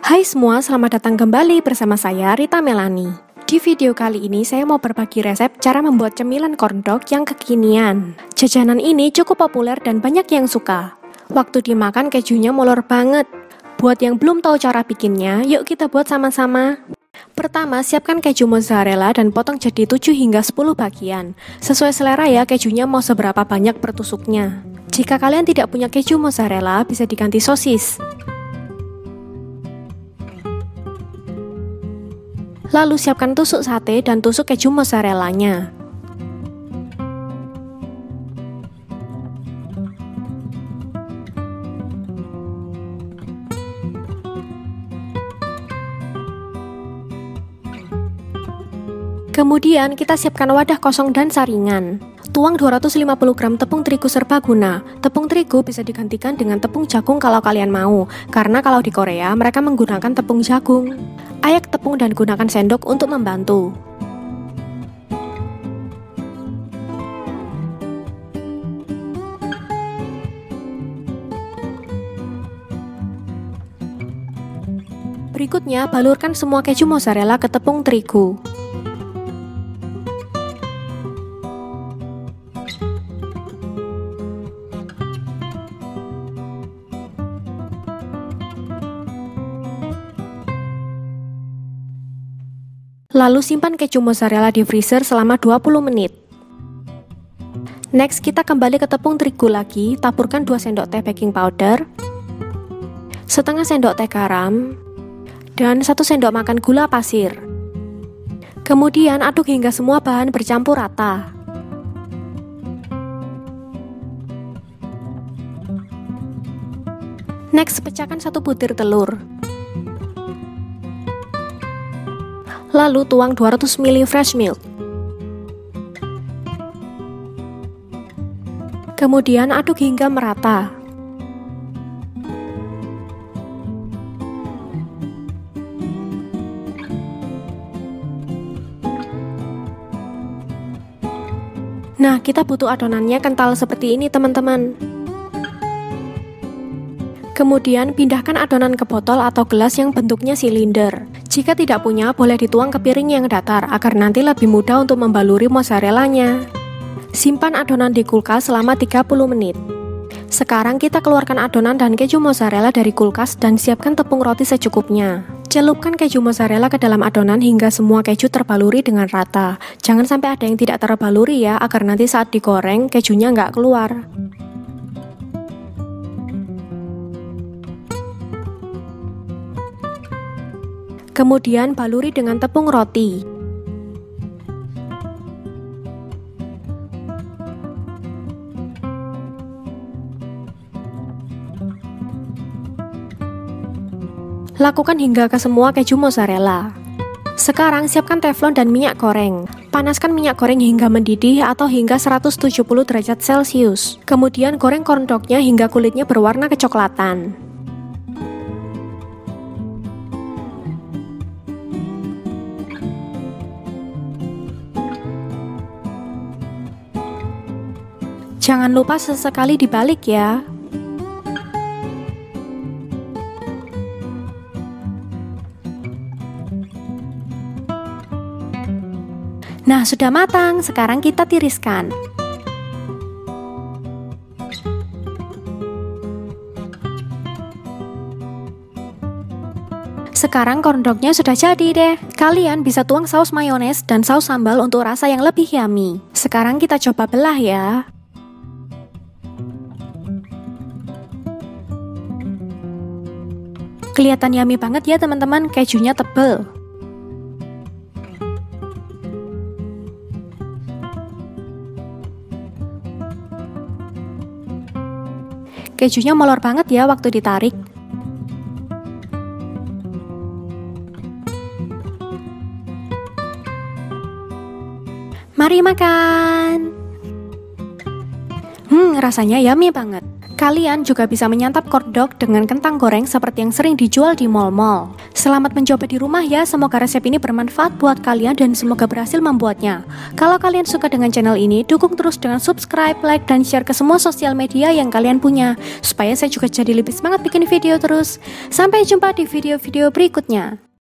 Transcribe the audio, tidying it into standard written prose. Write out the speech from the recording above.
Hai semua, selamat datang kembali bersama saya Rita Melani. Di video kali ini saya mau berbagi resep cara membuat cemilan corn dog yang kekinian. Jajanan ini cukup populer dan banyak yang suka. Waktu dimakan kejunya molor banget. Buat yang belum tahu cara bikinnya, yuk kita buat sama-sama. Pertama, siapkan keju mozzarella dan potong jadi 7 hingga 10 bagian. Sesuai selera ya, kejunya mau seberapa banyak per tusuknya. Jika kalian tidak punya keju mozzarella, bisa diganti sosis. Lalu siapkan tusuk sate dan tusuk keju mozzarellanya. Kemudian kita siapkan wadah kosong dan saringan. Tuang 250 gram tepung terigu serbaguna. Tepung terigu bisa digantikan dengan tepung jagung kalau kalian mau, karena kalau di Korea mereka menggunakan tepung jagung. Ayak tepung dan gunakan sendok untuk membantu. Berikutnya, balurkan semua keju mozzarella ke tepung terigu. Lalu simpan keju mozzarella di freezer selama 20 menit. Next, kita kembali ke tepung terigu lagi, taburkan 2 sendok teh baking powder, setengah sendok teh garam, dan 1 sendok makan gula pasir. Kemudian aduk hingga semua bahan bercampur rata. Next, pecahkan 1 butir telur. Lalu tuang 200 ml fresh milk. Kemudian aduk hingga merata. Nah, kita butuh adonannya kental seperti ini, teman-teman. Kemudian pindahkan adonan ke botol atau gelas yang bentuknya silinder. Jika tidak punya, boleh dituang ke piring yang datar agar nanti lebih mudah untuk membaluri mozzarellanya. Simpan adonan di kulkas selama 30 menit. Sekarang kita keluarkan adonan dan keju mozzarella dari kulkas dan siapkan tepung roti secukupnya. Celupkan keju mozzarella ke dalam adonan hingga semua keju terbaluri dengan rata. Jangan sampai ada yang tidak terbaluri ya, agar nanti saat digoreng kejunya nggak keluar. Kemudian baluri dengan tepung roti. Lakukan hingga ke semua keju mozzarella. Sekarang siapkan teflon dan minyak goreng. Panaskan minyak goreng hingga mendidih atau hingga 170 derajat Celcius. Kemudian goreng corn dognya hingga kulitnya berwarna kecoklatan. Jangan lupa sesekali dibalik ya. Nah, sudah matang. Sekarang kita tiriskan. Sekarang corn dognya sudah jadi deh. Kalian bisa tuang saus mayones dan saus sambal untuk rasa yang lebih yummy. Sekarang kita coba belah ya. Kelihatan yummy banget ya teman-teman, kejunya tebel. Kejunya molor banget ya waktu ditarik. Mari makan. Rasanya yummy banget. Kalian juga bisa menyantap korndok dengan kentang goreng seperti yang sering dijual di mall-mall. Selamat mencoba di rumah ya, semoga resep ini bermanfaat buat kalian dan semoga berhasil membuatnya. Kalau kalian suka dengan channel ini, dukung terus dengan subscribe, like, dan share ke semua sosial media yang kalian punya, supaya saya juga jadi lebih semangat bikin video terus. Sampai jumpa di video-video berikutnya.